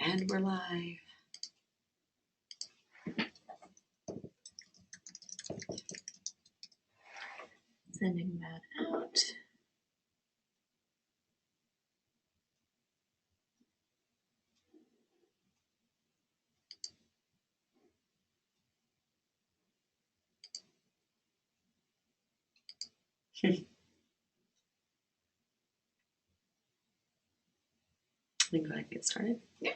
And we're live. Sending that out. We can go ahead and get started. Yeah.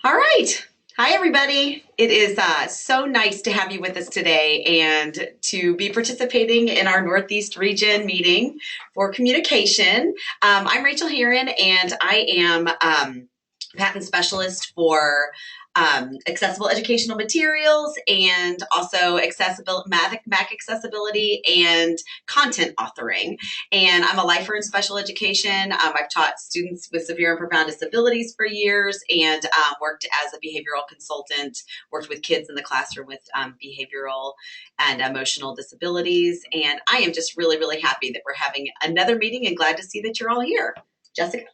All right. Hi, everybody. It is so nice to have you with us today and to be participating in our Northeast Region meeting for communication. I'm Rachel Heron, and I am patent specialist for accessible educational materials and also Mac accessibility and content authoring. And I'm a lifer in special education. I've taught students with severe and profound disabilities for years and worked as a behavioral consultant, worked with kids in the classroom with behavioral and emotional disabilities. And I am just really, really happy that we're having another meeting and glad to see that you're all here. Jessica?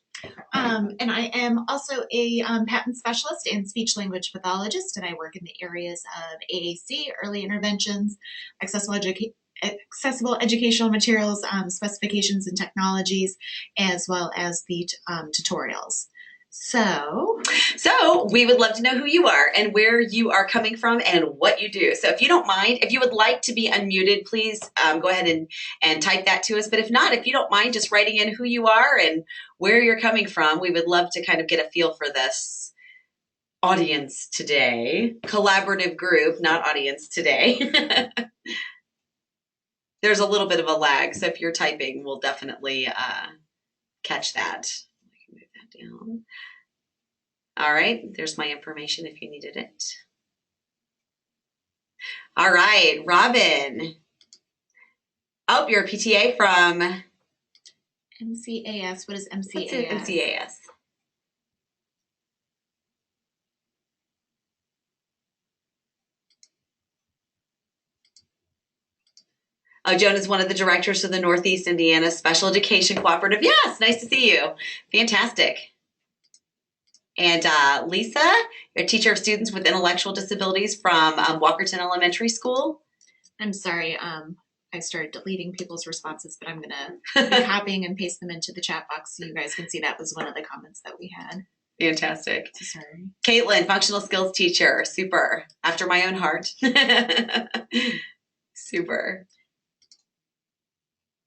And I am also a patent specialist and speech language pathologist, and I work in the areas of AAC, early interventions, accessible educational materials, specifications and technologies, as well as the tutorials. So we would love to know who you are and where you are coming from and what you do. So if you don't mind, if you would like to be unmuted, please go ahead and type that to us. But if not, if you don't mind just writing in who you are and where you're coming from, we would love to kind of get a feel for this audience today. Collaborative group, not audience today. There's a little bit of a lag, so if you're typing, we'll definitely catch that. I can move that down. All right, there's my information if you needed it. All right, Robin. Oh, you're a PTA from? MCAS. What is MCAS? What's MCAS? Joan is one of the directors of the Northeast Indiana Special Education Cooperative. Yes, nice to see you. Fantastic. And Lisa, you're a teacher of students with intellectual disabilities from Walkerton Elementary School. I'm sorry, I started deleting people's responses, but I'm going to be copying and paste them into the chat box so you guys can see that was one of the comments that we had. Fantastic. Sorry. Caitlin, functional skills teacher. Super. After my own heart. Super.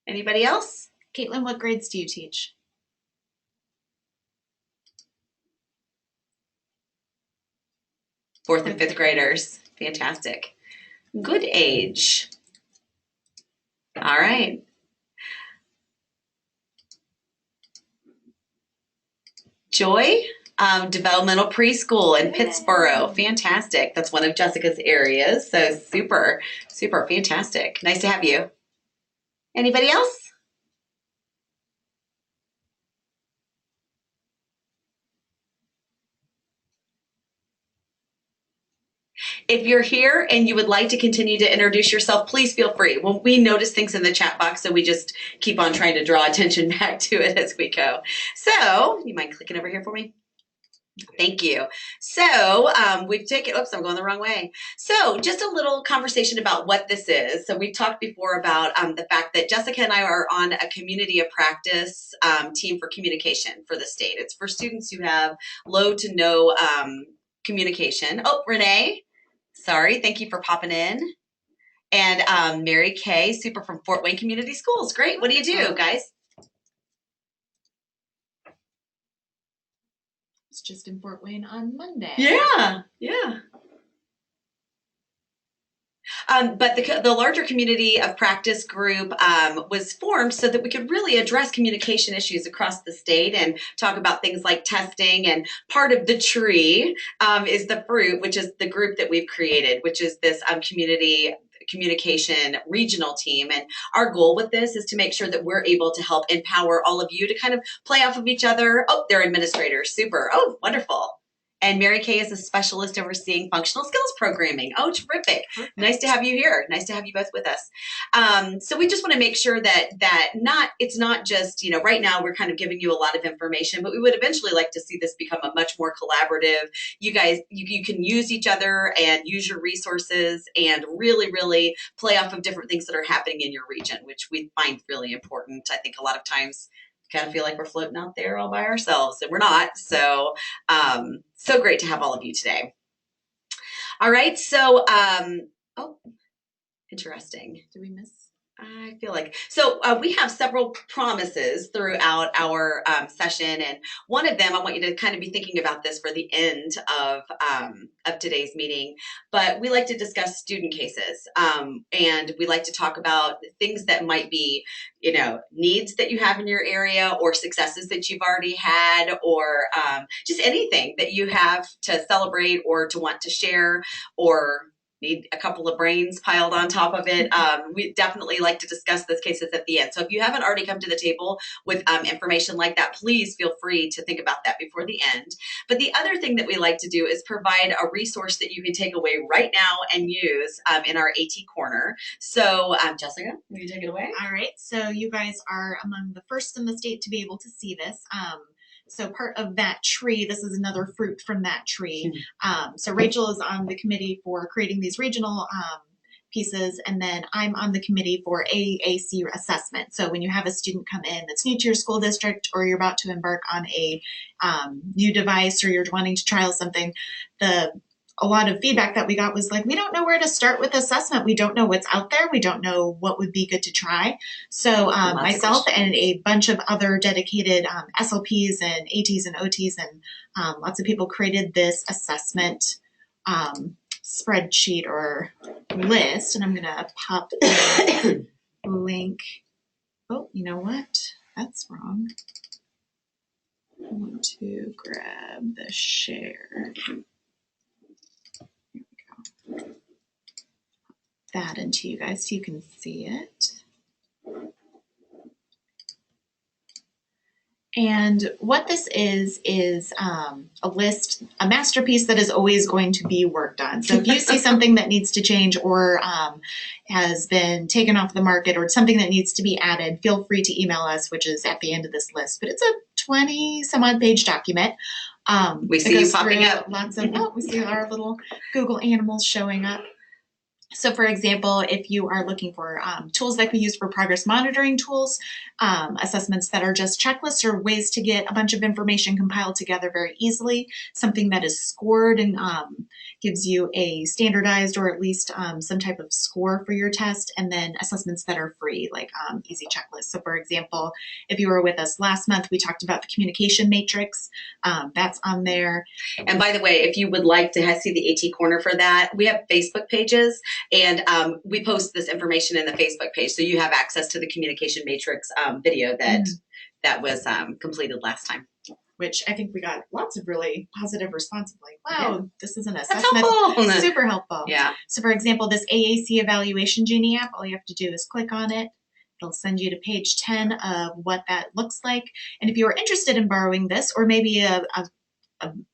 Anybody else? Caitlin, what grades do you teach? Fourth and fifth graders. Fantastic. Good age. All right. Joy, developmental preschool in Pittsboro. Fantastic. That's one of Jessica's areas. So super, super fantastic. Nice to have you. Anybody else? If you're here and you would like to continue to introduce yourself, please feel free. Well, we notice things in the chat box, so we just keep on trying to draw attention back to it as we go. So, you mind clicking over here for me? Thank you. So we've taken, oops, I'm going the wrong way. So just a little conversation about what this is. So we talked before about the fact that Jessica and I are on a community of practice team for communication for the state. It's for students who have low to no communication. Oh, Renee, sorry, thank you for popping in. And Mary Kay, super from Fort Wayne Community Schools. Great, what do you do, guys? It's just in Fort Wayne on Monday. Yeah, yeah. But the larger community of practice group was formed so that we could really address communication issues across the state and talk about things like testing. And part of the tree is the fruit, which is the group that we've created, which is this community communication regional team. And our goal with this is to make sure that we're able to help empower all of you to kind of play off of each other. Oh, they're administrators. Super. Oh, wonderful. And Mary Kay is a specialist overseeing functional skills programming. Oh, terrific. Nice to have you here. Nice to have you both with us. So we just want to make sure that it's not just, right now we're kind of giving you a lot of information, but we would eventually like to see this become a much more collaborative. You guys, you can use each other and use your resources and really, really play off of different things that are happening in your region, which we find really important. I think a lot of times kind of feel like we're floating out there all by ourselves, and we're not. So, so great to have all of you today. All right, so, oh, interesting. Did we miss? I feel like, so we have several promises throughout our session, and one of them, I want you to kind of be thinking about this for the end of today's meeting, but we like to discuss student cases, and we like to talk about things that might be, needs that you have in your area, or successes that you've already had, or just anything that you have to celebrate or to want to share, or need a couple of brains piled on top of it. We definitely like to discuss those cases at the end. So if you haven't already come to the table with information like that, please feel free to think about that before the end. But the other thing that we like to do is provide a resource that you can take away right now and use in our AT Corner. So Jessica, will you take it away? All right, so you guys are among the first in the state to be able to see this. So part of that tree, this is another fruit from that tree. So Rachel is on the committee for creating these regional pieces, and then I'm on the committee for AAC assessment. So when you have a student come in that's new to your school district, or you're about to embark on a new device, or you're wanting to trial something, a lot of feedback that we got was like, we don't know where to start with assessment. We don't know what's out there. We don't know what would be good to try. So myself and a bunch of other dedicated SLPs and ATs and OTs and lots of people created this assessment spreadsheet or list. And I'm going to pop the link. Oh, you know what? That's wrong. I want to grab the share. That into you guys so you can see it. And what this is a list, a masterpiece that is always going to be worked on. So if you see something that needs to change, or has been taken off the market, or something that needs to be added, feel free to email us, which is at the end of this list. But it's a 20 some odd page document. We see you popping up. We see our little Google animals showing up. So for example, if you are looking for tools like we use for progress monitoring tools, assessments that are just checklists or ways to get a bunch of information compiled together very easily, something that is scored and gives you a standardized or at least some type of score for your test, and then assessments that are free, like easy checklists. So for example, if you were with us last month, we talked about the communication matrix. That's on there. And by the way, if you would like to see the AT Corner for that, we have Facebook pages. And we post this information in the Facebook page, so you have access to the communication matrix video that was completed last time. Which I think we got lots of really positive response of like, wow, this is an assessment. That's super helpful. Yeah. So for example, this AAC Evaluation Genie app, all you have to do is click on it. It'll send you to page 10 of what that looks like. And if you are interested in borrowing this, or maybe a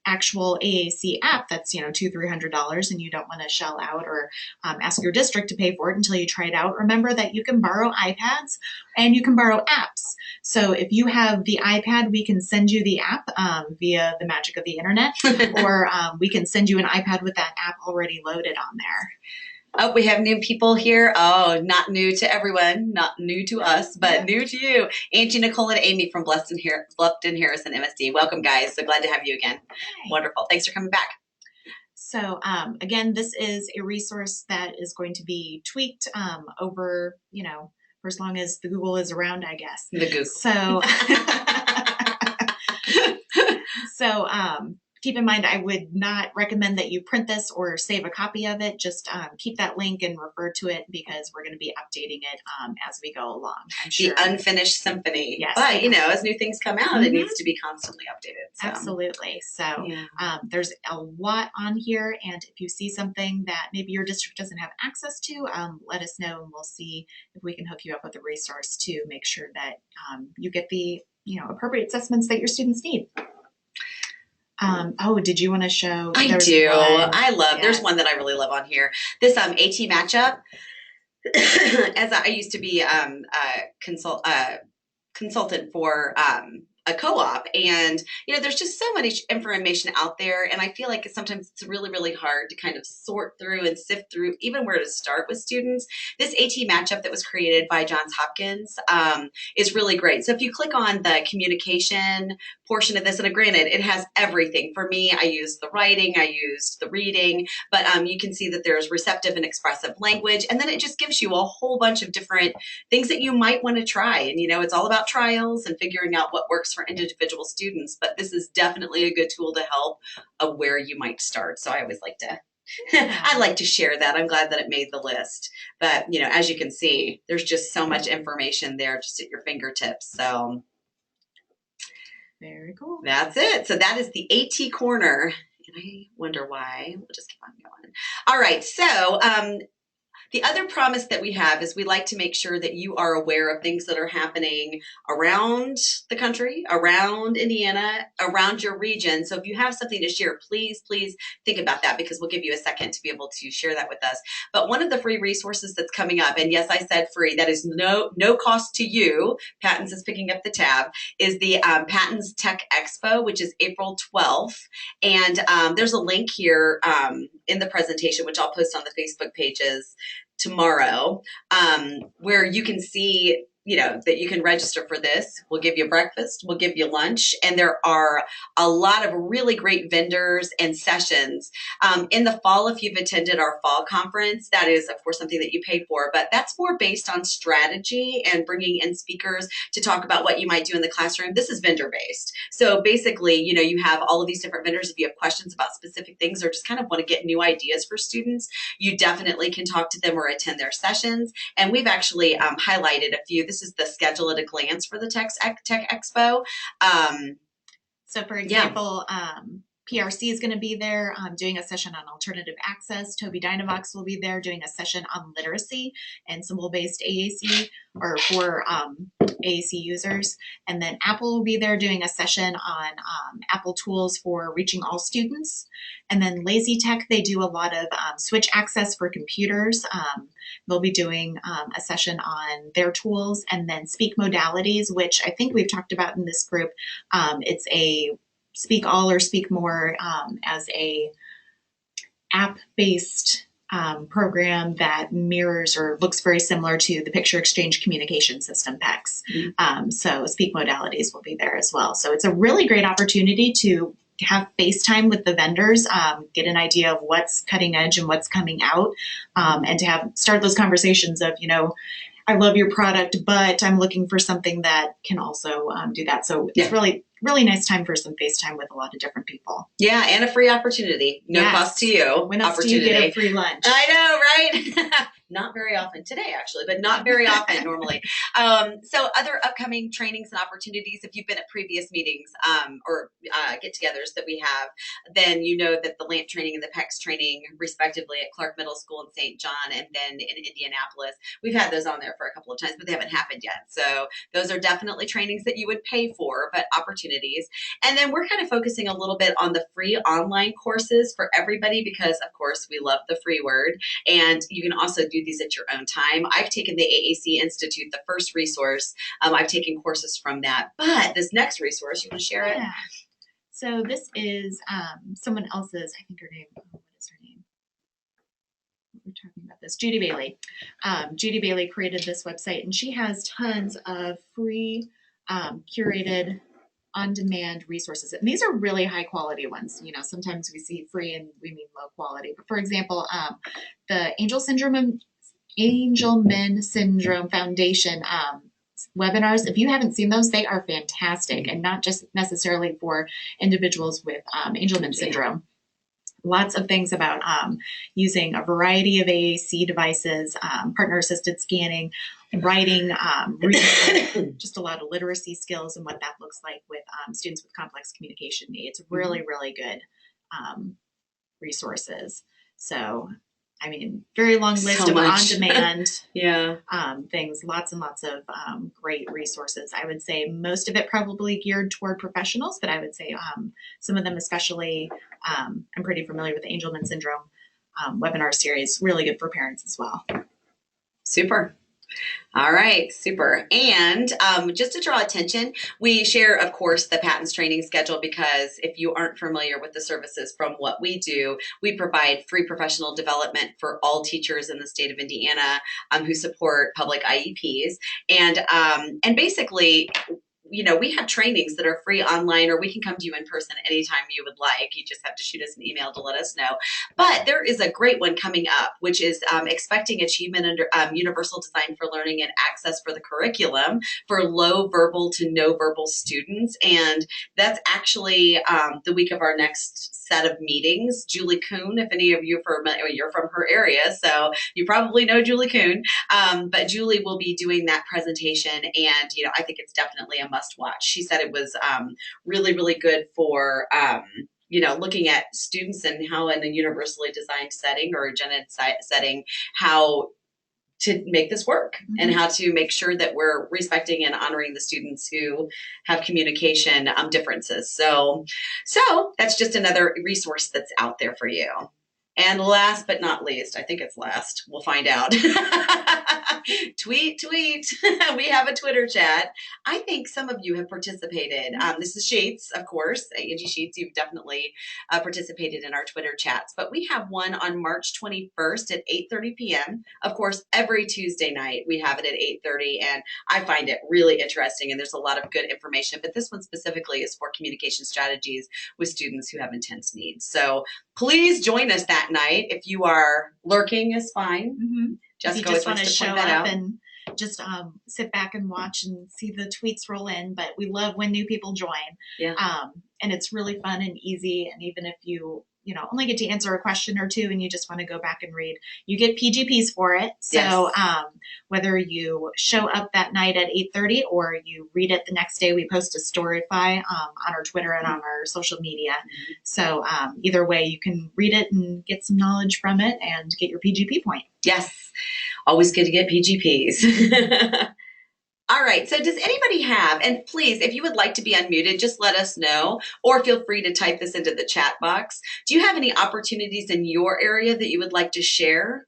actual AAC app that's $200-300 and you don't want to shell out or ask your district to pay for it until you try it out, remember that you can borrow iPads and you can borrow apps. So if you have the iPad, we can send you the app via the magic of the internet, or we can send you an iPad with that app already loaded on there. Oh, we have new people here. Oh, not new to everyone, not new to us, but new to you. Angie, Nicole, and Amy from Bluffton Harrison MSD. Welcome, guys. So glad to have you again. Hi. Wonderful. Thanks for coming back. So again, this is a resource that is going to be tweaked over, for as long as the Google is around, I guess. The Google. So keep in mind, I would not recommend that you print this or save a copy of it. Just keep that link and refer to it, because we're going to be updating it as we go along. I'm sure. The unfinished symphony. Yes. But, as new things come out, it needs to be constantly updated. So. Absolutely. So there's a lot on here. And if you see something that maybe your district doesn't have access to, let us know, and we'll see if we can hook you up with a resource to make sure that you get the appropriate assessments that your students need. Oh, did you want to show? I There's do. one. I love, there's Yes. one that I really love on here. This AT matchup, as I used to be consultant for a co-op, and there's just so much information out there, and I feel like sometimes it's really, really hard to kind of sort through and sift through even where to start with students. This AT matchup that was created by Johns Hopkins is really great. So if you click on the communication portion of this, and granted, it has everything. For me, I used the writing, I used the reading, but you can see that there's receptive and expressive language, and then it just gives you a whole bunch of different things that you might want to try. And it's all about trials and figuring out what works for individual students, but this is definitely a good tool to help of where you might start. So I always like to I like to share that. I'm glad that it made the list. But as you can see, there's just so much information there just at your fingertips. So Very cool. That's it. So that is the AT corner. And I wonder why. We'll just keep on going. All right. So the other promise that we have is we like to make sure that you are aware of things that are happening around the country, around Indiana, around your region. So if you have something to share, please think about that, because we'll give you a second to be able to share that with us. But one of the free resources that's coming up, and yes, I said free, that is no cost to you, Patents is picking up the tab, is the Patents Tech Expo, which is April 12th. And there's a link here in the presentation, which I'll post on the Facebook pages tomorrow, where you can see that you can register for this. We'll give you breakfast, we'll give you lunch, and there are a lot of really great vendors and sessions. In the fall, if you've attended our fall conference, that is of course something that you pay for, but that's more based on strategy and bringing in speakers to talk about what you might do in the classroom. This is vendor based. So basically, you have all of these different vendors. If you have questions about specific things or just kind of want to get new ideas for students, you definitely can talk to them or attend their sessions. And we've actually highlighted a few. This is the schedule at a glance for the Tech Expo. So for example, PRC is going to be there doing a session on alternative access. Toby Dynavox will be there doing a session on literacy and symbol-based AAC, or for AAC users. And then Apple will be there doing a session on Apple tools for reaching all students. And then Lazy Tech, they do a lot of switch access for computers. They'll be doing a session on their tools. And then Speak Modalities, which I think we've talked about in this group. It's a Speak All or Speak More as a app-based program that mirrors or looks very similar to the Picture Exchange Communication System, PECS. Mm-hmm. So Speak Modalities will be there as well. So it's a really great opportunity to have FaceTime with the vendors, get an idea of what's cutting edge and what's coming out, and to start those conversations of, I love your product, but I'm looking for something that can also do that. So it's really nice time for some FaceTime with a lot of different people. Yeah, and a free opportunity. No cost to you. When else do you get a free lunch? I know, right? Not very often today, actually, but not very often normally. So other upcoming trainings and opportunities, if you've been at previous meetings or get-togethers that we have, then you know that the LAMP training and the PECS training, respectively, at Clark Middle School in St. John and then in Indianapolis, we've had those on there for a couple of times, but they haven't happened yet. So those are definitely trainings that you would pay for, but opportunities. And then we're kind of focusing a little bit on the free online courses for everybody because, of course, we love the free word. And you can also do these at your own time. I've taken the AAC Institute, the first resource. I've taken courses from that. But this next resource, you want to share it? So this is someone else's, I think her name, what is her name? We're talking about this, Judy Bailey. Judy Bailey created this website, and she has tons of free curated on-demand resources. And these are really high quality ones. Sometimes we see free and we mean low quality. But for example, the Angelman Syndrome Foundation webinars, if you haven't seen those, they are fantastic, and not just necessarily for individuals with Angelman syndrome. Lots of things about using a variety of AAC devices, partner-assisted scanning, writing, reading, just a lot of literacy skills and what that looks like with students with complex communication needs. Really, really good resources. So I mean, very long list So of much. on-demand Yeah. things, lots and lots of great resources. I would say most of it probably geared toward professionals, but I would say some of them, especially, I'm pretty familiar with the Angelman syndrome webinar series, really good for parents as well. Super. All right, super. And just to draw attention, we share, of course, the Patents training schedule because if you aren't familiar with the services from what we do, we provide free professional development for all teachers in the state of Indiana who support public IEPs. And basically, you know, we have trainings that are free online, or we can come to you in person anytime you would like. You just have to shoot us an email to let us know. But there is a great one coming up, which is Expecting Achievement under Universal Design for Learning and Access for the Curriculum for low verbal to no verbal students. And that's actually the week of our next set of meetings. Julie Kuhn, if any of you you're from her area, so you probably know Julie Kuhn. But Julie will be doing that presentation, and you know, I think it's definitely a must watch. She said it was really, really good for you know, looking at students and how in a universally designed setting or a gen ed setting, how to make this work and how to make sure that we're respecting and honoring the students who have communication differences. So that's just another resource that's out there for you. And last but not least, I think it's last, we'll find out. tweet. We have a Twitter chat. I think some of you have participated. This is Sheets, of course. Angie Sheets, you've definitely participated in our Twitter chats. But we have one on March 21st at 8:30 p.m. Of course, every Tuesday night we have it at 8:30, and I find it really interesting, and there's a lot of good information. But this one specifically is for communication strategies with students who have intense needs. So please join us that night. If you are lurking, is fine. Jessica, if you just want to to show point that up out. and just sit back and watch and see the tweets roll in, but we love when new people join. Yeah. And it's really fun and easy. And even if you only get to answer a question or two and you just want to go back and read, you get PGPs for it. So whether you show up that night at 8:30 or you read it the next day, we post a Storyfy on our Twitter and on our social media. So either way, you can read it and get some knowledge from it and get your PGP point. Yes. Always good to get PGPs. All right, so does anybody have, and please, if you would like to be unmuted, just let us know, or feel free to type this into the chat box. Do you have any opportunities in your area that you would like to share?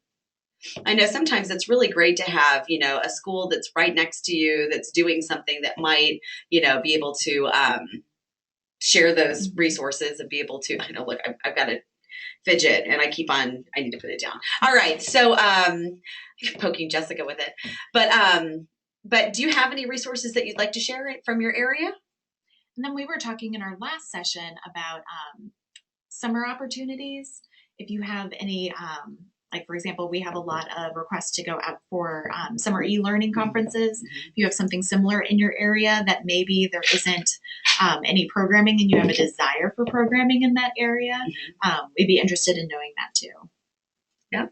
I know sometimes it's really great to have, you know, a school that's right next to you that's doing something that might, you know, be able to share those resources and be able to, I know, look, I've got to fidget and I need to put it down. All right, so poking Jessica with it. But do you have any resources that you'd like to share from your area? And then we were talking in our last session about summer opportunities. If you have any, like for example, we have a lot of requests to go out for summer e-learning conferences. If you have something similar in your area that maybe there isn't any programming and you have a desire for programming in that area, we'd be interested in knowing that too. Yeah.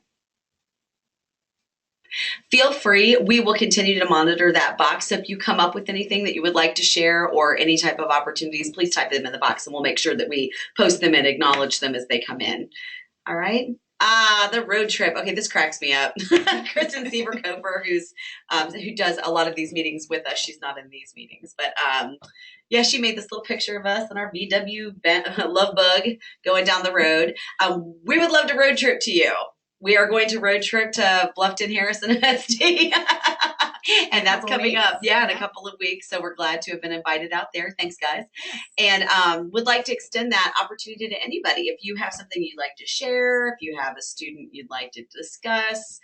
Feel free. We will continue to monitor that box. So if you come up with anything that you would like to share or any type of opportunities, please type them in the box and we'll make sure that we post them and acknowledge them as they come in. All right. The road trip. Okay, this cracks me up. Kristen Sieverkofer, who does a lot of these meetings with us. She's not in these meetings, but yeah, she made this little picture of us and our VW love bug going down the road. We would love to road trip to you. We are going to road trip to Bluffton, Harrison, and SD. And that's coming up, in a couple of weeks. So we're glad to have been invited out there. Thanks, guys. And would like to extend that opportunity to anybody. If you have something you'd like to share, if you have a student you'd like to discuss,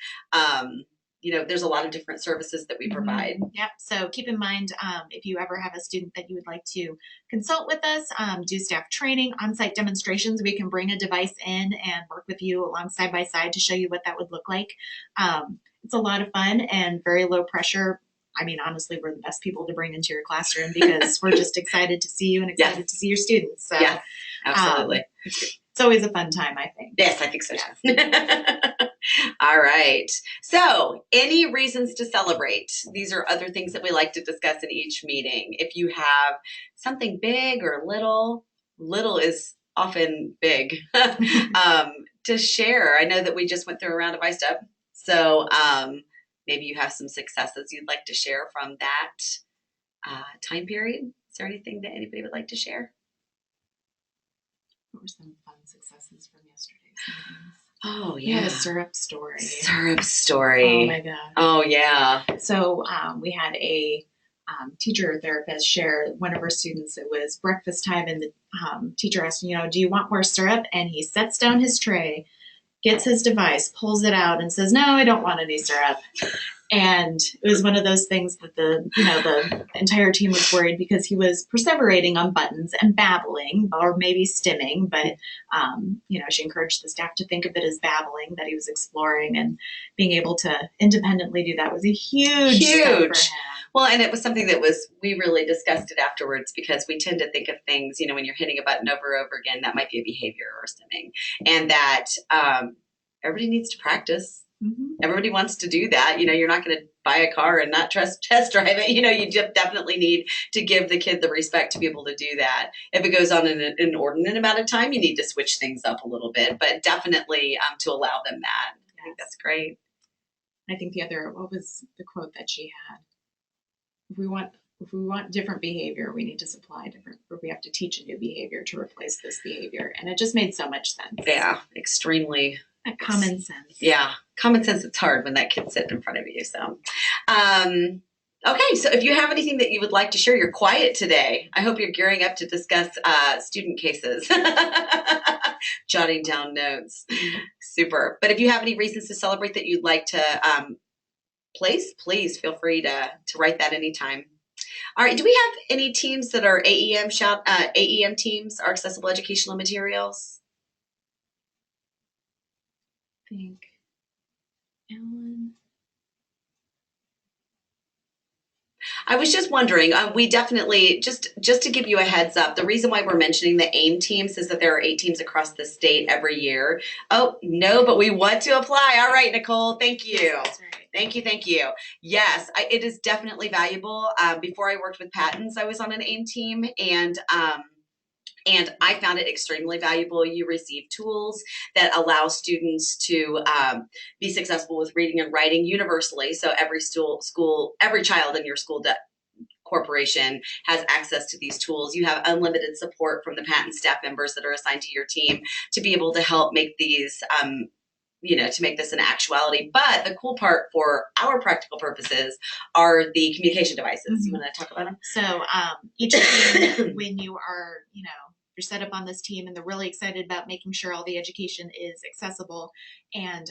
you know, there's a lot of different services that we provide. Yep. So keep in mind, if you ever have a student that you would like to consult with us, do staff training, on-site demonstrations, we can bring a device in and work with you along side by side to show you what that would look like. It's a lot of fun and very low pressure. I mean, honestly, we're the best people to bring into your classroom because we're just excited to see you and excited to see your students. So, yes, absolutely. It's always a fun time, I think. Yes, I think so. Yes. All right. So, any reasons to celebrate? These are other things that we like to discuss in each meeting. If you have something big or little is often big, to share. I know that we just went through a round of ISTEP, so maybe you have some successes you'd like to share from that time period. Is there anything that anybody would like to share? What were some fun successes from yesterday's meetings? Oh, We yeah. had a syrup story. Syrup story. Oh my god. Oh, yeah. So we had a teacher therapist share one of our students. It was breakfast time, and the teacher asked, do you want more syrup? And he sets down his tray, gets his device, pulls it out, and says, "No, I don't want any syrup." And it was one of those things that the entire team was worried because he was perseverating on buttons and babbling, or maybe stimming. But she encouraged the staff to think of it as babbling, that he was exploring, and being able to independently do that was a huge step for him. Well, and it was something that we really discussed it afterwards, because we tend to think of things, when you're hitting a button over and over again, that might be a behavior or stimming, and that everybody needs to practice. Mm-hmm. Everybody wants to do that. You're not going to buy a car and not test drive it. You definitely need to give the kid the respect to be able to do that. If it goes on an inordinate amount of time, you need to switch things up a little bit, but definitely to allow them that. Yes. I think that's great. I think what was the quote that she had? If we want different behavior, we need to supply different, or we have to teach a new behavior to replace this behavior. And it just made so much sense. Yeah, extremely. Common sense. Yeah, common sense. It's hard when that kid's sitting in front of you. So, okay. So if you have anything that you would like to share, you're quiet today. I hope you're gearing up to discuss student cases, jotting down notes. Super. But if you have any reasons to celebrate that you'd like to place, please feel free to write that anytime. All right. Do we have any teams that are AEM teams, our accessible educational materials? I think Ellen. I was just wondering, we definitely, just to give you a heads up, the reason why we're mentioning the AIM teams is that there are 8 teams across the state every year. Oh, no, but we want to apply. All right, Nicole, thank you. Yes, that's right. Thank you. Yes, it is definitely valuable. Before I worked with Patents, I was on an AIM team, and I found it extremely valuable. You receive tools that allow students to be successful with reading and writing universally. So every child in your school corporation has access to these tools. You have unlimited support from the Patent staff members that are assigned to your team to be able to help make these to make this an actuality. But the cool part for our practical purposes are the communication devices. Mm-hmm. You want to talk about them? So each team, when you are, you're set up on this team and they're really excited about making sure all the education is accessible, and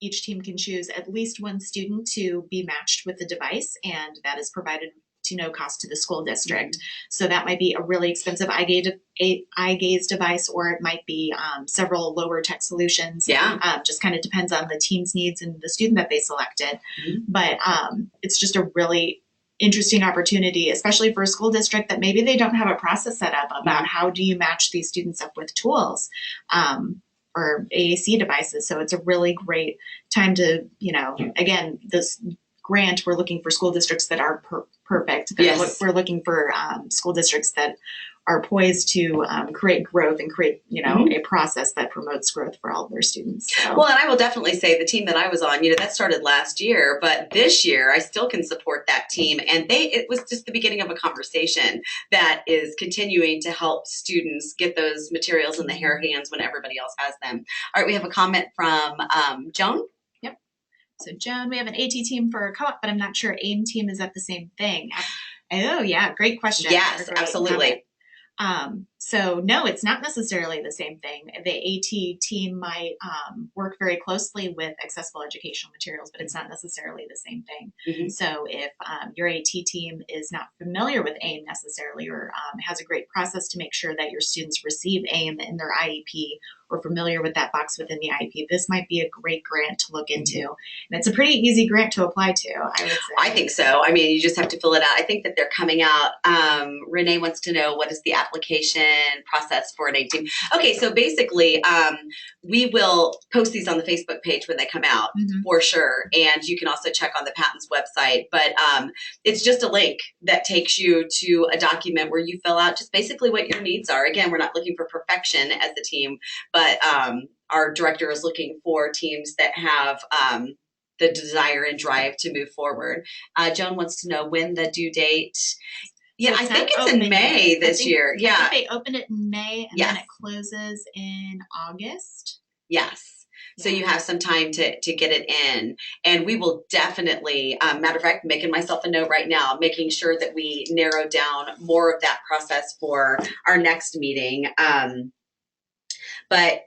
each team can choose at least one student to be matched with the device, and that is provided to no cost to the school district. So that might be a really expensive eye gaze device, or it might be several lower tech solutions. Yeah. Just kind of depends on the team's needs and the student that they selected. Mm-hmm. But it's just a really interesting opportunity, especially for a school district that maybe they don't have a process set up about how do you match these students up with tools or AAC devices. So it's a really great time to, again, this grant, we're looking for school districts that are perfect. Yes. We're looking for school districts that are poised to create growth and create, a process that promotes growth for all of their students. So. Well, and I will definitely say the team that I was on, that started last year, but this year I still can support that team. And it was just the beginning of a conversation that is continuing to help students get those materials in their hands when everybody else has them. All right, we have a comment from Joan. So Joan, we have an AT team for a co-op, but I'm not sure AIM team is at the same thing. Oh yeah, great question. Yes, absolutely. So no, it's not necessarily the same thing. The AT team might work very closely with accessible educational materials, but it's not necessarily the same thing. Mm-hmm. So if your AT team is not familiar with AIM necessarily, or has a great process to make sure that your students receive AIM in their IEP, or familiar with that box within the IEP, this might be a great grant to look into. And it's a pretty easy grant to apply to, I would say. I think so. I mean, you just have to fill it out. I think that they're coming out. Renee wants to know, what is the application process for an A team. Okay, so basically, we will post these on the Facebook page when they come out for sure. And you can also check on the Patton's website. But it's just a link that takes you to a document where you fill out just basically what your needs are. Again, we're not looking for perfection as a team, but our director is looking for teams that have the desire and drive to move forward. Joan wants to know when the due date. Yeah, So I think it's in May this year. Yeah. I think they open it in May and Yes. then it closes in August. Yes. So you have some time to get it in, and we will definitely, matter of fact, making myself a note right now, making sure that we narrow down more of that process for our next meeting. But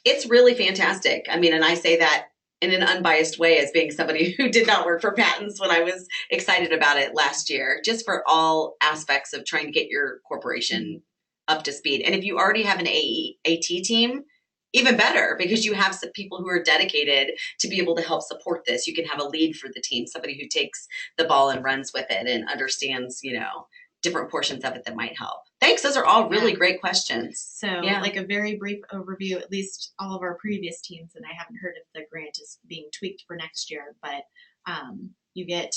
it's really fantastic. I mean, and I say that in an unbiased way as being somebody who did not work for Patton's when I was excited about it last year, just for all aspects of trying to get your corporation up to speed. And if you already have an AT team, even better, because you have some people who are dedicated to be able to help support this. You can have a lead for the team, somebody who takes the ball and runs with it and understands, different portions of it that might help. Thanks. Those are all really great questions. So like a very brief overview, at least all of our previous teams, and I haven't heard if the grant is being tweaked for next year, but you get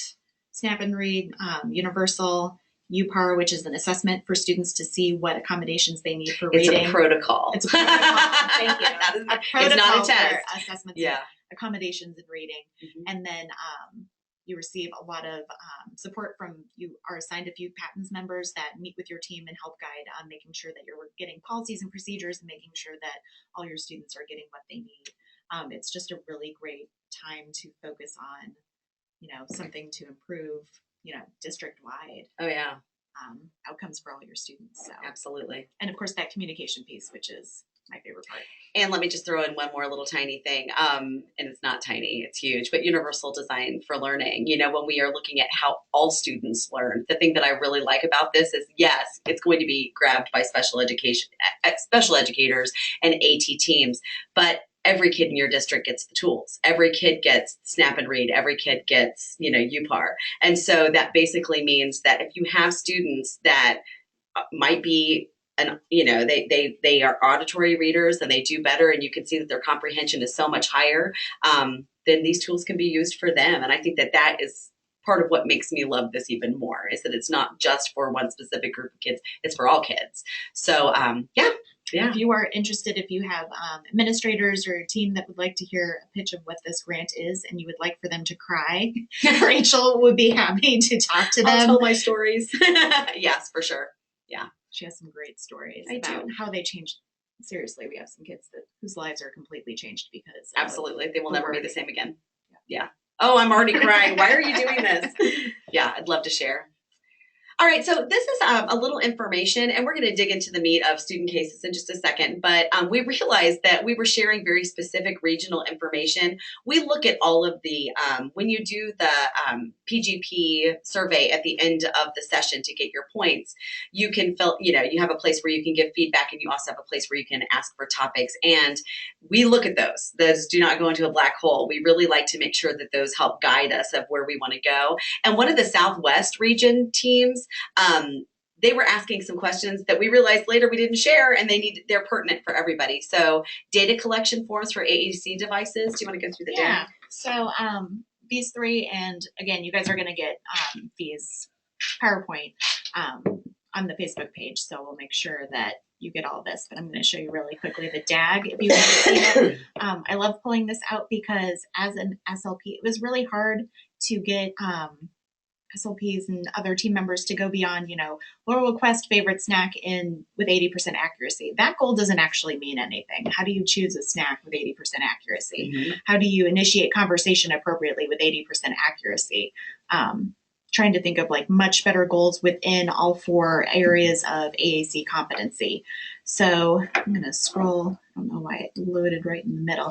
Snap and Read, Universal, UPAR, which is an assessment for students to see what accommodations they need for reading. It's a protocol. It's a protocol. Thank you. It's not a test. Assessments, accommodations and reading. And then you receive a lot of support from, you are assigned a few Patton's members that meet with your team and help guide on making sure that you're getting policies and procedures and making sure that all your students are getting what they need. It's just a really great time to focus on, something to improve, district-wide. Oh, yeah. Outcomes for all your students. So. Absolutely. And of course that communication piece, which is my favorite part. And let me just throw in one more little tiny thing. And it's not tiny, it's huge, but universal design for learning. When we are looking at how all students learn, the thing that I really like about this is, yes, it's going to be grabbed by special educators and AT teams, but every kid in your district gets the tools. Every kid gets Snap and Read. Every kid gets, UPAR. And so that basically means that if you have students that might be, they are auditory readers and they do better, and you can see that their comprehension is so much higher, then these tools can be used for them. And I think that that is part of what makes me love this even more, is that it's not just for one specific group of kids, it's for all kids. So, If you are interested, if you have administrators or a team that would like to hear a pitch of what this grant is and you would like for them to cry, Rachel would be happy to talk to them. I'll tell my stories. Yes, for sure. Yeah. She has some great stories I about do. how they changed. Seriously, we have some kids whose lives are completely changed because Absolutely. They will never be the same again. Yeah. Oh, I'm already crying. Why are you doing this? Yeah, I'd love to share. All right, so this is a little information, and we're going to dig into the meat of student cases in just a second, but we realized that we were sharing very specific regional information. We look at all of the, when you do the PGP survey at the end of the session to get your points, you can fill, you have a place where you can give feedback, and you also have a place where you can ask for topics, and we look at those. Those do not go into a black hole. We really like to make sure that those help guide us of where we want to go. And one of the Southwest region teams, they were asking some questions that we realized later we didn't share, and they're pertinent for everybody. So data collection forms for AAC devices. Do you want to go through the data? Yeah. So these three, and again, you guys are going to get these PowerPoint on the Facebook page. So we'll make sure that you get all this, but I'm going to show you really quickly the DAG if you want to see it. I love pulling this out because as an SLP, it was really hard to get SLPs and other team members to go beyond, Laurel Quest favorite snack with 80% accuracy. That goal doesn't actually mean anything. How do you choose a snack with 80% accuracy? Mm-hmm. How do you initiate conversation appropriately with 80% accuracy? Trying to think of much better goals within all four areas of AAC competency. So I'm going to scroll. I don't know why it loaded right in the middle.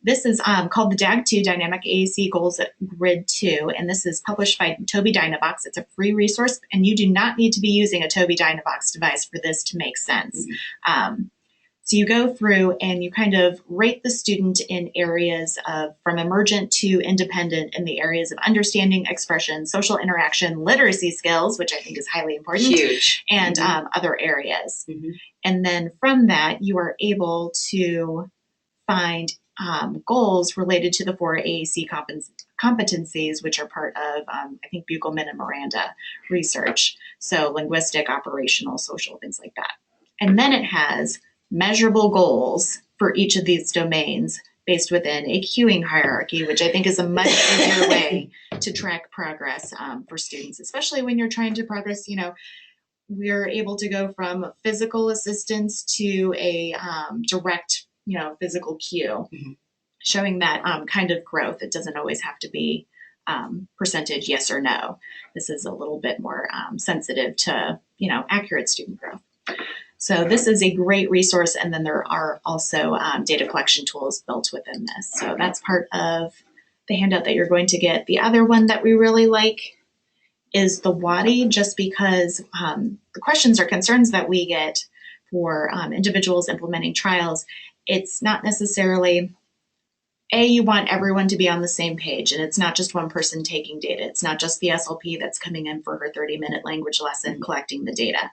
This is called the DAG2 Dynamic AAC Goals Grid 2, and this is published by Tobii Dynavox. It's a free resource, and you do not need to be using a Tobii Dynavox device for this to make sense. So you go through and you kind of rate the student in areas of from emergent to independent in the areas of understanding, expression, social interaction, literacy skills, which I think is highly important. Huge. And other areas. And then from that, you are able to find goals related to the 4 AAC competencies, which are part of, I think, Buchelman and Miranda research. So linguistic, operational, social, things like that. And then it has measurable goals for each of these domains based within a queuing hierarchy, which I think is a much easier way to track progress for students, especially when you're trying to progress, we're able to go from physical assistance to a direct, physical cue, showing that kind of growth. It doesn't always have to be percentage yes or no. This is a little bit more sensitive to, accurate student growth. So this is a great resource, and then there are also data collection tools built within this. So that's part of the handout that you're going to get. The other one that we really like is the WADI, just because the questions or concerns that we get for individuals implementing trials, it's not necessarily, you want everyone to be on the same page, and it's not just one person taking data. It's not just the SLP that's coming in for her 30-minute language lesson collecting the data.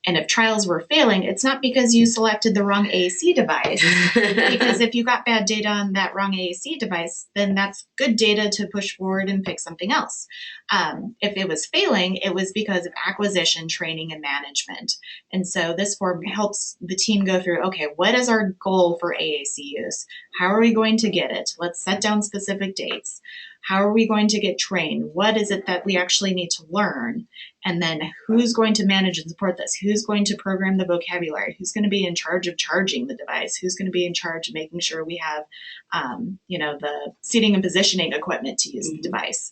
And if trials were failing, it's not because you selected the wrong AAC device, because if you got bad data on that wrong AAC device, then that's good data to push forward and pick something else. If it was failing, it was because of acquisition, training, and management. And so this form helps the team go through, okay, what is our goal for AAC use? How are we going to get it? Let's set down specific dates. How are we going to get trained? What is it that we actually need to learn? And then who's going to manage and support this? Who's going to program the vocabulary? Who's going to be in charge of charging the device? Who's going to be in charge of making sure we have, the seating and positioning equipment to use the device?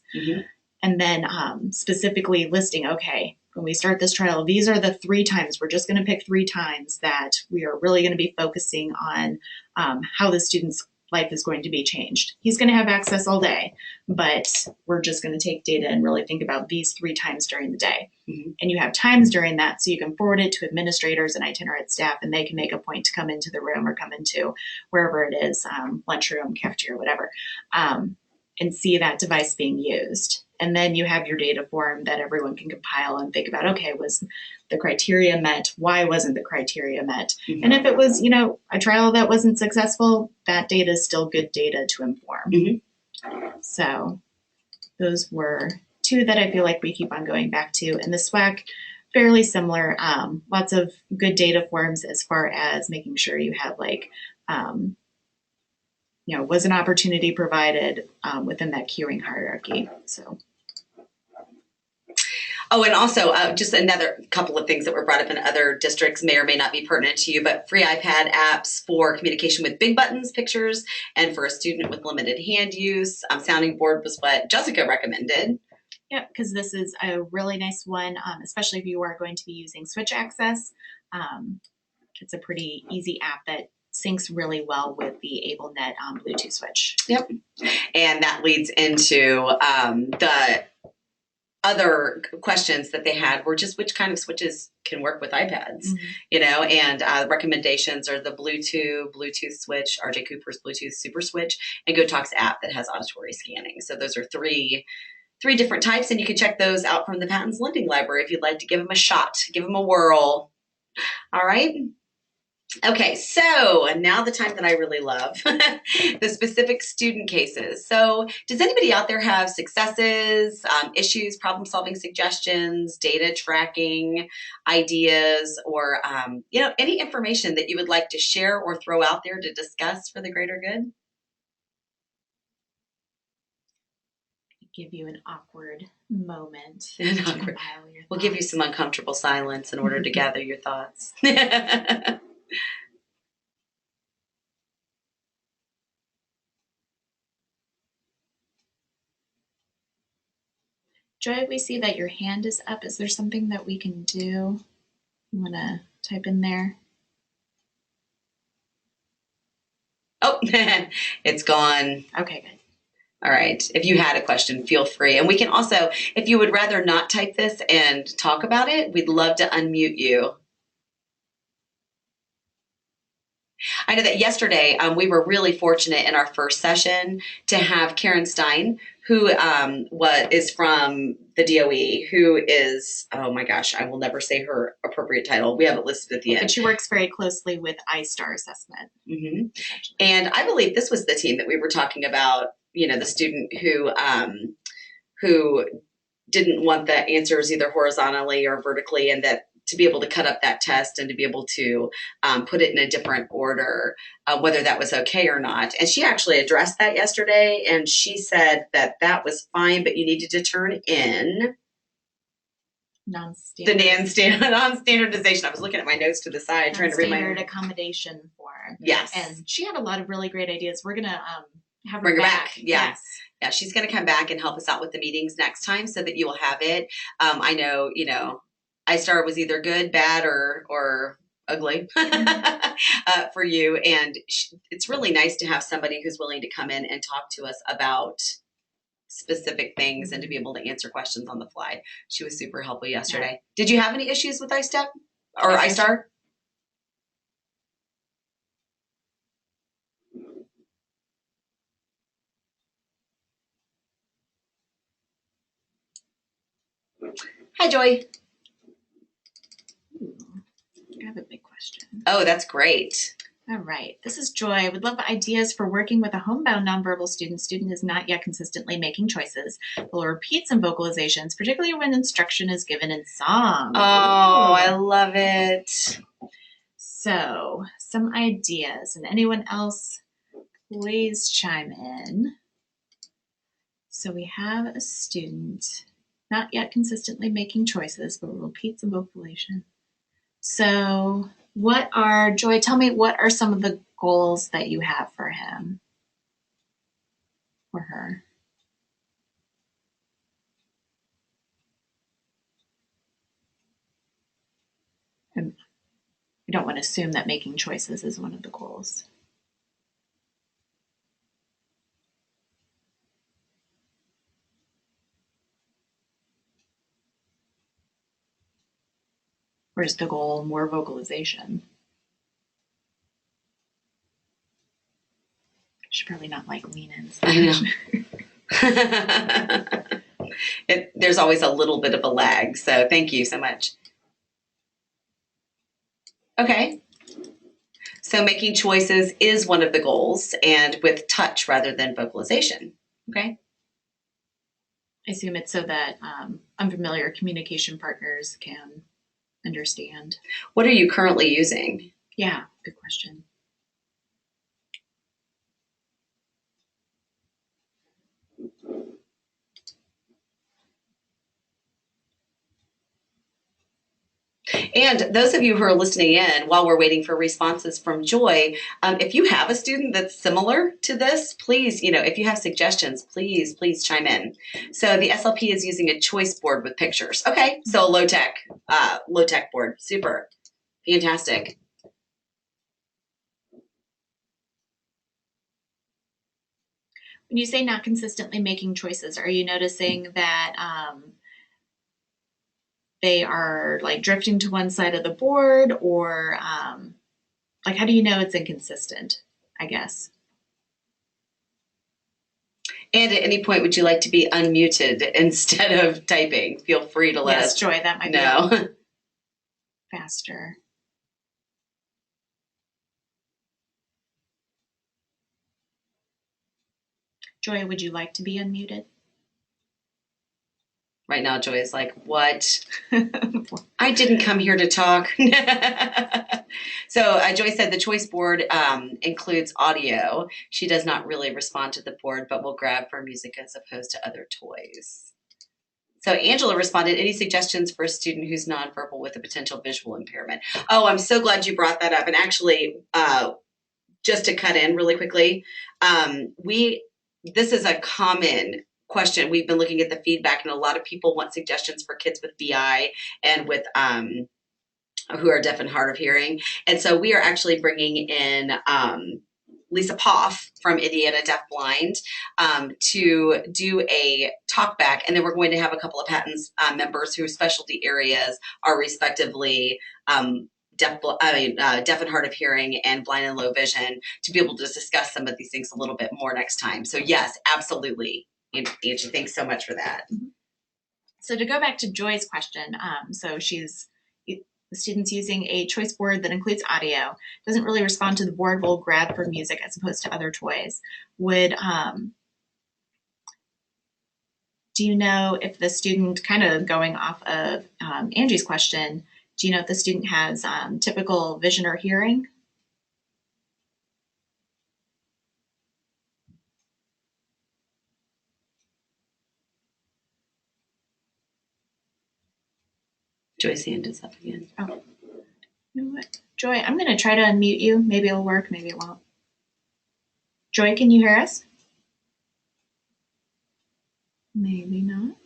And then specifically listing, okay, when we start this trial, these are the 3 times. We're just going to pick 3 times that we are really going to be focusing on how the student's life is going to be changed. He's going to have access all day, but we're just going to take data and really think about these 3 times during the day. And you have times during that, so you can forward it to administrators and itinerant staff, and they can make a point to come into the room or come into wherever it is, lunchroom, cafeteria, whatever, and see that device being used. And then you have your data form that everyone can compile and think about, okay, was the criteria met? Why wasn't the criteria met? And if it was, a trial that wasn't successful, that data is still good data to inform. So those were 2 that I feel like we keep on going back to. And the SWAC, fairly similar, lots of good data forms as far as making sure you have was an opportunity provided within that queuing hierarchy. So. Oh, and also just another couple of things that were brought up in other districts may or may not be pertinent to you, but free iPad apps for communication with big buttons, pictures, and for a student with limited hand use. Sounding board was what Jessica recommended. Yeah, because this is a really nice one, especially if you are going to be using Switch Access. It's a pretty easy app that syncs really well with the AbleNet Bluetooth switch. Yep. And that leads into the other questions that they had were just which kind of switches can work with iPads, and recommendations are the Bluetooth switch, RJ Cooper's Bluetooth Super Switch, and GoTalks app that has auditory scanning. So those are three different types, and you can check those out from the Patents Lending Library if you'd like to give them a shot, give them a whirl. All right. Okay, so now the time that I really love, the specific student cases. So does anybody out there have successes, issues, problem-solving suggestions, data tracking ideas, or any information that you would like to share or throw out there to discuss for the greater good? Give you an awkward moment. We'll give you some uncomfortable silence in order to gather your thoughts. Joy, we see that your hand is up. Is there something that we can do? You want to type in there? Oh, it's gone. Okay, good. All right. If you had a question, feel free. And we can also, if you would rather not type this and talk about it, we'd love to unmute you. I know that yesterday we were really fortunate in our first session to have Karen Stein, who is from the DOE, who is, oh my gosh, I will never say her appropriate title. We have it listed at the end. But she works very closely with iStar assessment. Mm-hmm. And I believe this was the team that we were talking about, you know, the student who didn't want the answers either horizontally or vertically, and that to be able to cut up that test and to be able to put it in a different order, whether that was okay or not. And she actually addressed that yesterday, and she said that that was fine, but you needed to turn in the non-standardization. I was looking at my notes to the side, trying to read my standard accommodation form. Yes. And she had a lot of really great ideas. We're going to have her Bring her back. back. Yeah. Yes. Yeah, she's going to come back and help us out with the meetings next time so that you will have it. I know, you know, iStar was either good, bad, or ugly for you. And it's really nice to have somebody who's willing to come in and talk to us about specific things and to be able to answer questions on the fly. She was super helpful yesterday. Yeah. Did you have any issues with iStep or iStar? Hi, Joy. I have a big question. Oh, that's great. All right. This is Joy. I would love ideas for working with a homebound nonverbal student. Student is not yet consistently making choices. Will repeat some vocalizations, particularly when instruction is given in song. Oh, I love it. So, some ideas. And anyone else, please chime in. So we have a student not yet consistently making choices, but will repeat some vocalization. So Joy, tell me, what are some of the goals that you have for him or her? And I don't want to assume that making choices is one of the goals. Or is the goal more vocalization? I should probably not lean in. I know. There's always a little bit of a lag, so thank you so much. Okay. So making choices is one of the goals, and with touch rather than vocalization. Okay. I assume it's so that unfamiliar communication partners can understand. What are you currently using? Yeah, good question. And those of you who are listening in while we're waiting for responses from Joy, if you have a student that's similar to this, please, if you have suggestions, please chime in. So the SLP is using a choice board with pictures. Okay, so low tech board. Super, fantastic. When you say not consistently making choices, are you noticing that they are like drifting to one side of the board, or like how do you know it's inconsistent, I guess? And at any point, would you like to be unmuted instead of typing? Feel free to let us Joy, that might know. Be faster. Joy, would you like to be unmuted? Right now, Joy is like, what? I didn't come here to talk. So Joy said the choice board includes audio. She does not really respond to the board, but will grab for music as opposed to other toys. So Angela responded, any suggestions for a student who's nonverbal with a potential visual impairment? Oh, I'm so glad you brought that up. And actually, just to cut in really quickly, this is a common question. We've been looking at the feedback, and a lot of people want suggestions for kids with BI and with who are deaf and hard of hearing. And so we are actually bringing in Lisa Poff from Indiana Deaf Blind to do a talk back, and then we're going to have a couple of Patton's members whose specialty areas are respectively deaf and hard of hearing and blind and low vision to be able to discuss some of these things a little bit more next time. So yes, absolutely. Angie, thanks so much for that. So to go back to Joy's question, so the student's using a choice board that includes audio, doesn't really respond to the board, will grab for music as opposed to other toys. Do you know if the student, kind of going off of Angie's question, do you know if the student has typical vision or hearing? Joy's hand is up again. Oh, you know what? Joy, I'm going to try to unmute you. Maybe it'll work, maybe it won't. Joy, can you hear us? Maybe not.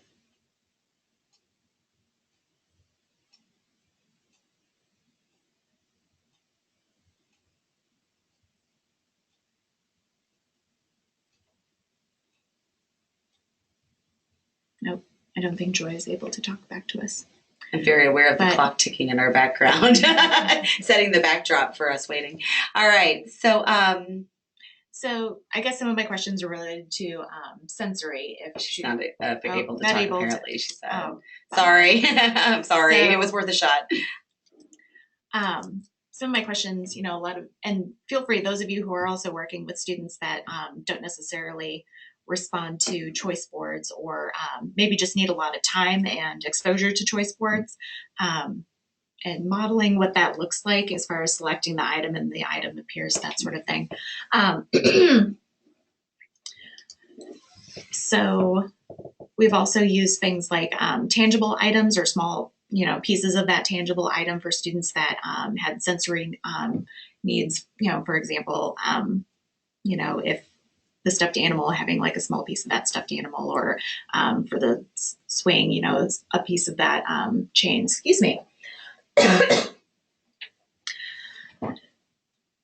Nope, I don't think Joy is able to talk back to us. I'm very aware of the clock ticking in our background, setting the backdrop for us waiting. All right, so I guess some of my questions are related to sensory. If she's not able to talk, apparently, she said. Oh, sorry, I'm sorry. So, it was worth a shot. Some of my questions, and feel free, those of you who are also working with students that don't necessarily respond to choice boards or maybe just need a lot of time and exposure to choice boards, and modeling what that looks like as far as selecting the item and the item appears, that sort of thing. So we've also used things like tangible items or small pieces of that tangible item for students that had sensory needs, for example, if the stuffed animal, having like a small piece of that stuffed animal, or for the swing, a piece of that chain, excuse me.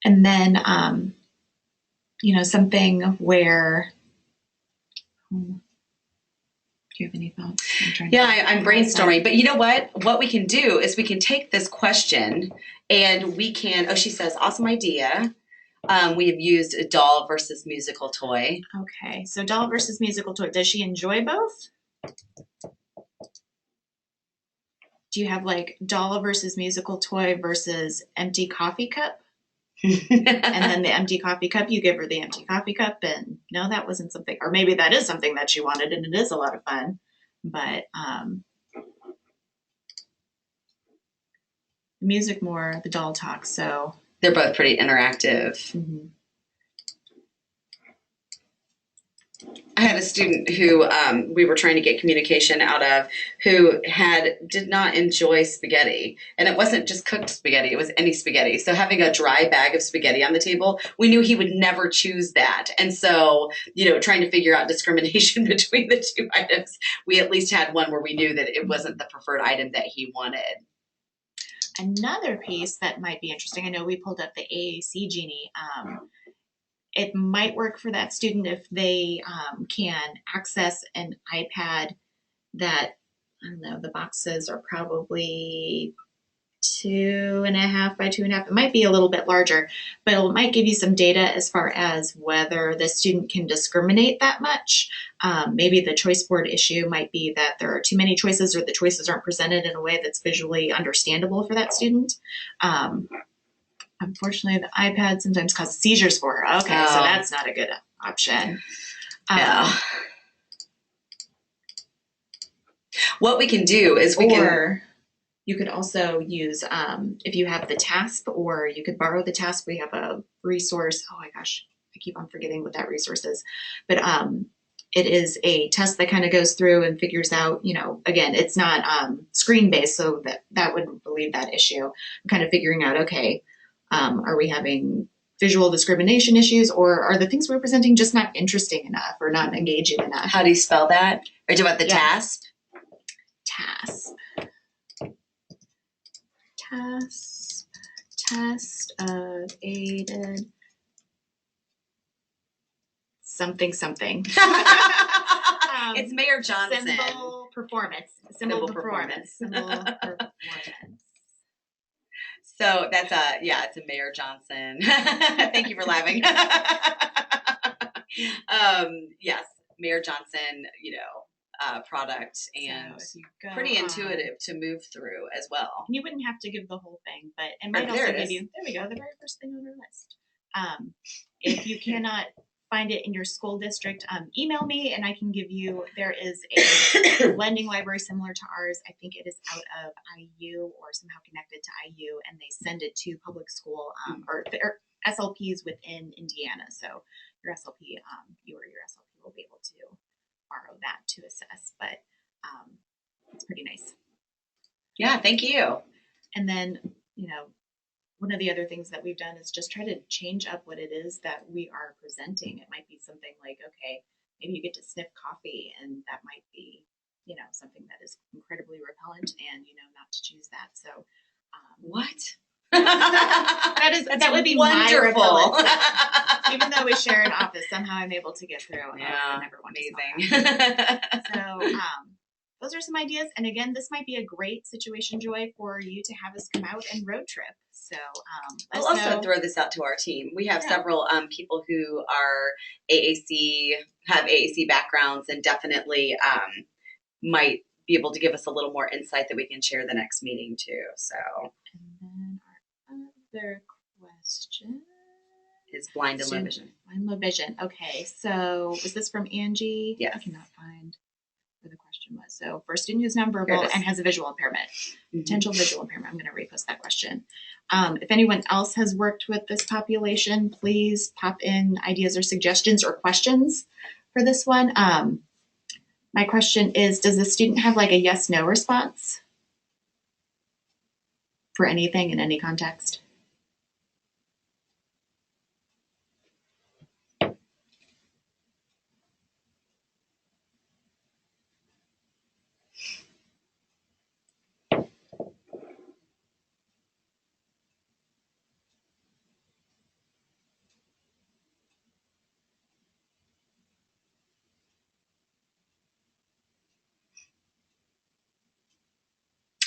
And then, something where, do you have any thoughts? I'm brainstorming, but you know what we can do is we can take this question and we can, she says, awesome idea. We have used a doll versus musical toy. Okay, so doll versus musical toy. Does she enjoy both? Do you have like doll versus musical toy versus empty coffee cup? And then the empty coffee cup, you give her the empty coffee cup, and no, that wasn't something, or maybe that is something that she wanted and it is a lot of fun, but music more, the doll talks, so. They're both pretty interactive. Mm-hmm. I had a student who we were trying to get communication out of who did not enjoy spaghetti. And it wasn't just cooked spaghetti, it was any spaghetti. So having a dry bag of spaghetti on the table, we knew he would never choose that. And so, trying to figure out discrimination between the two items, we at least had one where we knew that it wasn't the preferred item that he wanted. Another piece that might be interesting, I know we pulled up the AAC Genie. It might work for that student if they can access an iPad that, I don't know, the boxes are probably 2.5 by 2.5. It might be a little bit larger, but it might give you some data as far as whether the student can discriminate that much. Maybe the choice board issue might be that there are too many choices, or the choices aren't presented in a way that's visually understandable for that student. Unfortunately, the iPad sometimes causes seizures for her. Okay, so that's not a good option. Yeah. What we can do is you could also use, if you have the TASP, or you could borrow the TASP. We have a resource. Oh my gosh, I keep on forgetting what that resource is. But it is a test that kind of goes through and figures out, again, it's not screen-based, so that would relieve that issue. I'm kind of figuring out, okay, are we having visual discrimination issues, or are the things we're presenting just not interesting enough or not engaging enough? How do you spell that? Or do you want the TASP? TASP. TASP. Test of aided something. It's Mayor Johnson. Symbol performance. Symbol performance. So that's it's a Mayor Johnson. Thank you for laughing. Yes, Mayor Johnson, product, and So if you go pretty on- intuitive to move through as well. And you wouldn't have to give the whole thing, but it might There also it give is. you, there we go, the very first thing on our list. If you cannot find it in your school district, email me and I can give you, there is a lending library similar to ours. I think it is out of IU or somehow connected to IU, and they send it to public school or SLPs within Indiana. So your SLP, you or your SLP will be able to borrow that to assess, but it's pretty nice. Yeah, thank you. And then, one of the other things that we've done is just try to change up what it is that we are presenting. It might be something like, okay, maybe you get to sniff coffee, and that might be, something that is incredibly repellent, and not to choose that. So, what? that would be wonderful. My repellent. Even though we share an office, somehow I'm able to get through. Yeah, and everyone amazing. So, those are some ideas. And again, this might be a great situation, Joy, for you to have us come out and road trip. So I'll also throw this out to our team. We have several people who are have AAC backgrounds, and definitely might be able to give us a little more insight that we can share the next meeting too. So, and then our other question is blind and low vision. Blind and low vision. Okay, so was this from Angie? Yes. I cannot find where the question was. So for a student who's nonverbal and has a visual impairment, potential visual impairment, I'm going to repost that question. If anyone else has worked with this population, please pop in ideas or suggestions or questions for this one. My question is, does the student have like a yes/no response for anything in any context?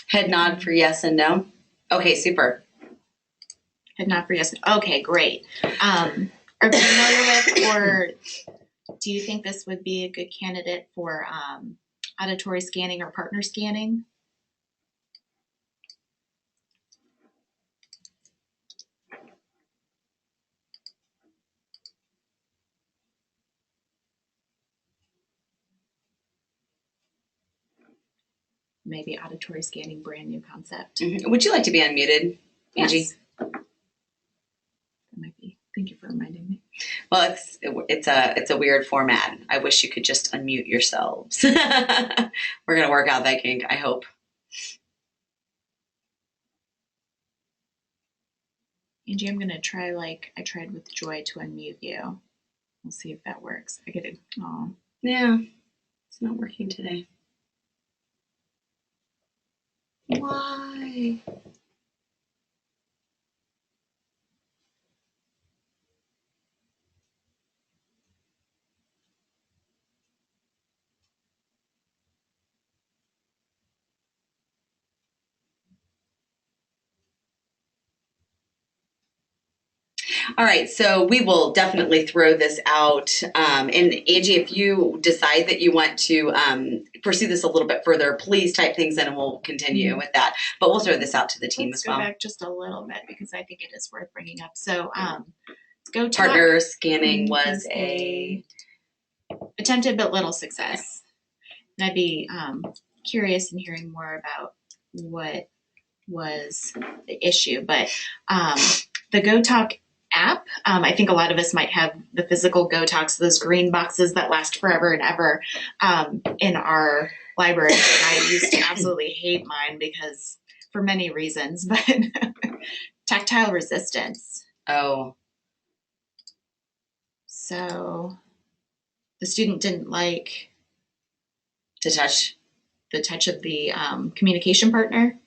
Head nod for yes and no. Okay, super. Head nod for yes. Okay, great. Are you familiar with, or do you think this would be a good candidate for auditory scanning or partner scanning? Maybe auditory scanning, brand new concept. Mm-hmm. Would you like to be unmuted, Angie? Yes. That might be. Thank you for reminding me. Well, it's a weird format. I wish you could just unmute yourselves. We're gonna work out that kink, I hope. Angie, I'm gonna try like I tried with Joy to unmute you. We'll see if that works. I get it. Oh. Yeah, it's not working today. Why? All right, so we will definitely throw this out. And Angie, if you decide that you want to pursue this a little bit further, please type things in and we'll continue with that. But we'll throw this out to the team as well. Let's go back just a little bit because I think it is worth bringing up. So go partner scanning was a attempted but little success. And I'd be curious in hearing more about what was the issue. But the GoTalk app, I think a lot of us might have the physical GoTalks, those green boxes that last forever and ever in our library. And I used to absolutely hate mine because for many reasons, but tactile resistance. Oh. So the student didn't like the touch of the communication partner.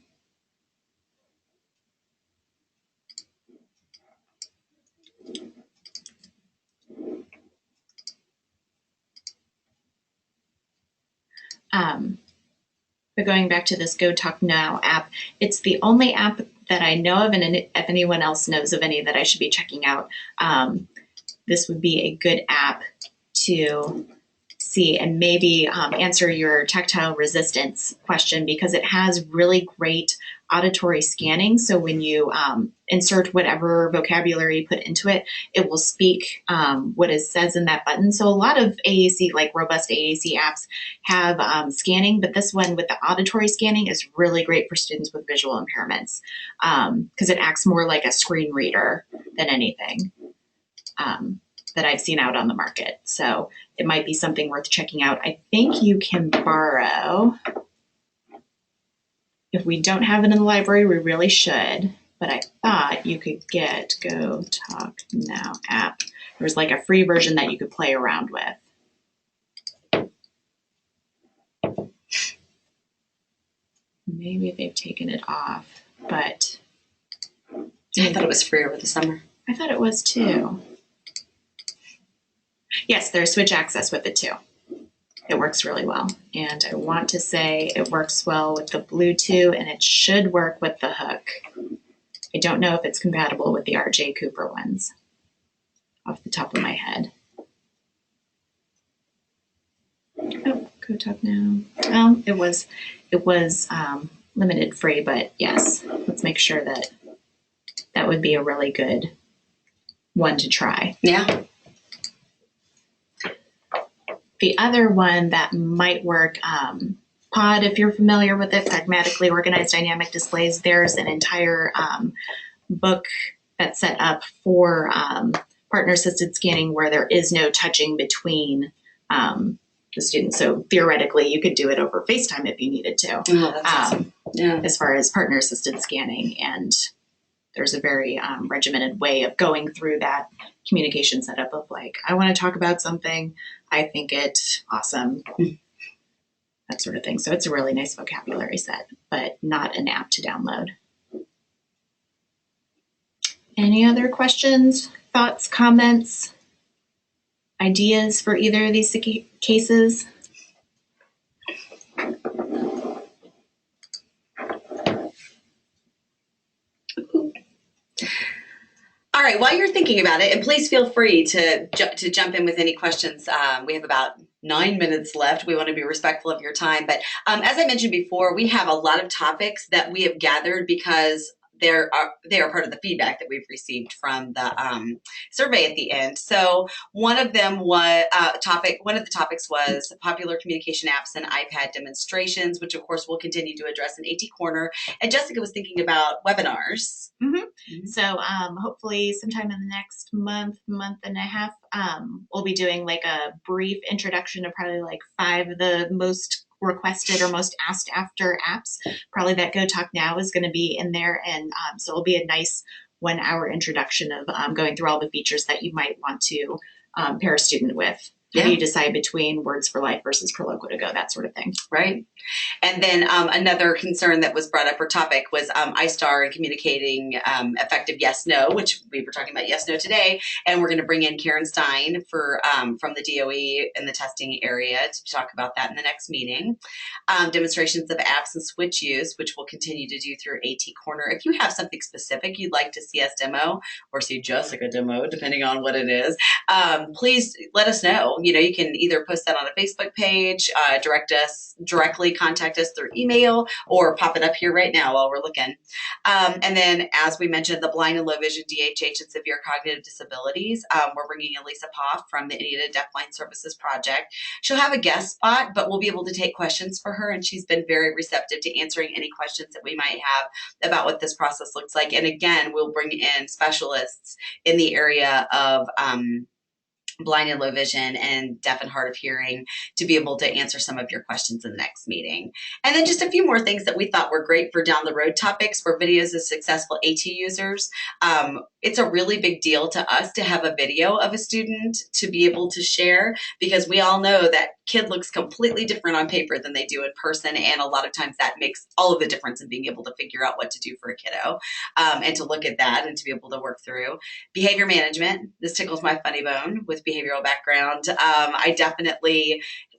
But going back to this GoTalk Now app, it's the only app that I know of, and if anyone else knows of any that I should be checking out, this would be a good app to see and maybe answer your tactile resistance question, because it has really great auditory scanning. So when you insert whatever vocabulary you put into it, it will speak what it says in that button. So a lot of AAC, like robust AAC apps, have scanning, but this one with the auditory scanning is really great for students with visual impairments, because it acts more like a screen reader than anything that I've seen out on the market. So it might be something worth checking out. I think you can borrow. If we don't have it in the library, we really should. But I thought you could get Go Talk Now app. There was like a free version that you could play around with. Maybe they've taken it off, but I thought it was free over the summer. I thought it was too. Yes, there's switch access with it too. It works really well. And I want to say it works well with the Bluetooth, and it should work with the hook. I don't know if it's compatible with the RJ Cooper ones off the top of my head. Oh, Go Talk Now. Oh, it was limited free, but yes, let's make sure that that would be a really good one to try. Yeah. The other one that might work, Pod, if you're familiar with it, Pragmatically Organized Dynamic Displays, there's an entire book that's set up for partner-assisted scanning where there is no touching between the students. So theoretically, you could do it over FaceTime if you needed to, Oh, that's awesome. Yeah. as far as partner-assisted scanning. And there's a very regimented way of going through that communication setup of like, I want to talk about something. I think it's awesome. That sort of thing. So it's a really nice vocabulary set, but not an app to download. Any other questions, thoughts, comments, ideas for either of these cases? All right, while you're thinking about it, and please feel free to jump in with any questions. We have about 9 minutes left. We want to be respectful of your time. But as I mentioned before, we have a lot of topics that we have gathered because they are part of the feedback that we've received from the survey at the end. So one of them was one of the topics was popular communication apps and iPad demonstrations, which of course we'll continue to address in AT Corner. And Jessica was thinking about webinars. Mm-hmm. So hopefully sometime in the next month and a half, we'll be doing like a brief introduction of probably like 5 of the most requested or most asked after apps. Probably that Go Talk Now is going to be in there. And so it'll be a nice 1-hour introduction of going through all the features that you might want to pair a student with. How do you decide between Words for Life versus Proloquo to Go, that sort of thing? Right. And then another concern that was brought up or topic was iStar and communicating effective yes/no, which we were talking about yes/no today. And we're going to bring in Karen Stein for from the DOE in the testing area to talk about that in the next meeting. Demonstrations of apps and switch use, which we'll continue to do through AT Corner. If you have something specific you'd like to see us demo or see Jessica demo, depending on what it is, please let us know. You know, you can either post that on a Facebook page, directly contact us through email, or pop it up here right now while we're looking. And then, as we mentioned, the blind and low vision, DHH, and severe cognitive disabilities, we're bringing in Lisa Poff from the Indiana Deafblind Services Project. She'll have a guest spot, but we'll be able to take questions for her, and she's been very receptive to answering any questions that we might have about what this process looks like. And again, we'll bring in specialists in the area of blind and low vision and deaf and hard of hearing to be able to answer some of your questions in the next meeting. And then just a few more things that we thought were great for down the road topics for videos of successful AT users. It's a really big deal to us to have a video of a student to be able to share, because we all know that kid looks completely different on paper than they do in person. And a lot of times that makes all of the difference in being able to figure out what to do for a kiddo, and to look at that and to be able to work through. Behavior management. This tickles my funny bone with behavioral background.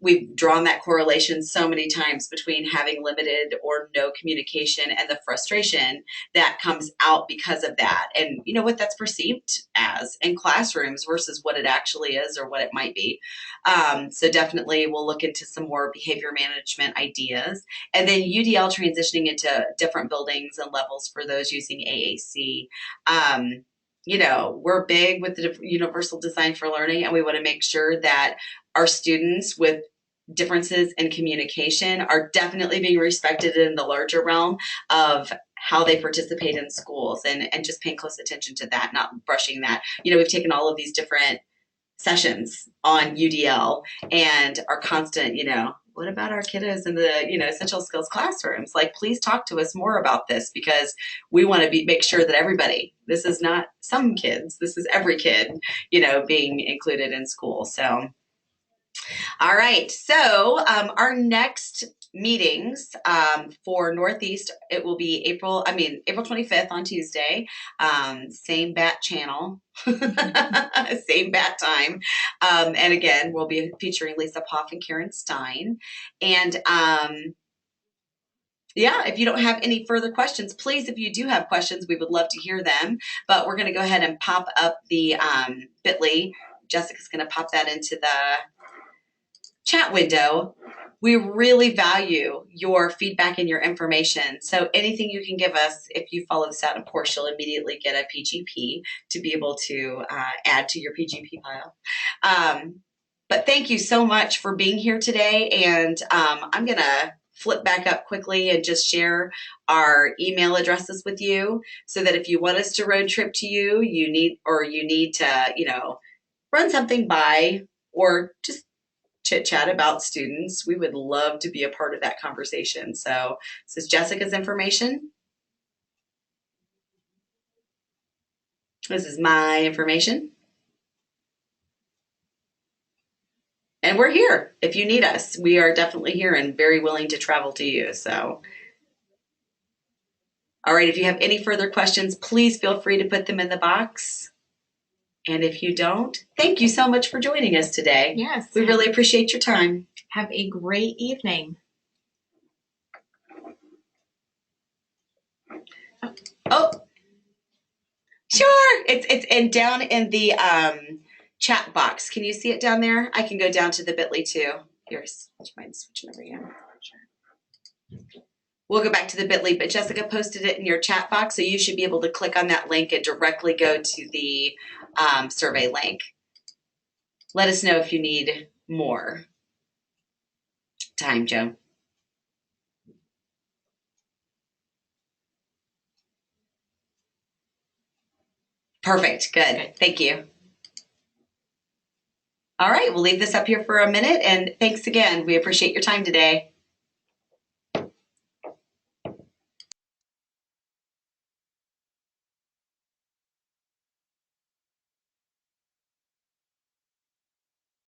We've drawn that correlation so many times between having limited or no communication and the frustration that comes out because of that. And you know what that's perceived as in classrooms versus what it actually is or what it might be. So definitely we'll look into some more behavior management ideas. And then UDL transitioning into different buildings and levels for those using AAC. We're big with the universal design for learning, and we want to make sure that our students with differences in communication are definitely being respected in the larger realm of how they participate in schools, and just paying close attention to that, not brushing that. We've taken all of these different sessions on UDL and our constant, what about our kiddos in the, essential skills classrooms? Like, please talk to us more about this, because we want to make sure that everybody, this is not some kids, this is every kid, being included in school. So, all right. So our next meetings for Northeast, it will be April 25th on Tuesday, same bat channel, same bat time. And again, we'll be featuring Lisa Poff and Karen Stein. And yeah, if you don't have any further questions, please, if you do have questions, we would love to hear them. But we're going to go ahead and pop up the Bitly. Jessica's going to pop that into the chat window. We really value your feedback and your information. So anything you can give us, if you follow this out, of course, you'll immediately get a PGP to be able to add to your PGP pile. But thank you so much for being here today. And I'm going to flip back up quickly and just share our email addresses with you, so that if you want us to road trip to you, you need to, run something by, or just chit chat about students, we would love to be a part of that conversation. So this is Jessica's information. This is my information. And we're here if you need us. We are definitely here and very willing to travel to you. So, all right, if you have any further questions, please feel free to put them in the box. And if you don't, thank you so much for joining us today. Yes. We really appreciate your time. Have a great evening. Oh, sure. It's down in the chat box. Can you see it down there? I can go down to the Bitly too. Here's, mind switching over again. We'll go back to the Bitly, but Jessica posted it in your chat box, so you should be able to click on that link and directly go to the survey link. Let us know if you need more time, Joe. Perfect. Good. Thank you. All right, we'll leave this up here for a minute, and thanks again. We appreciate your time today.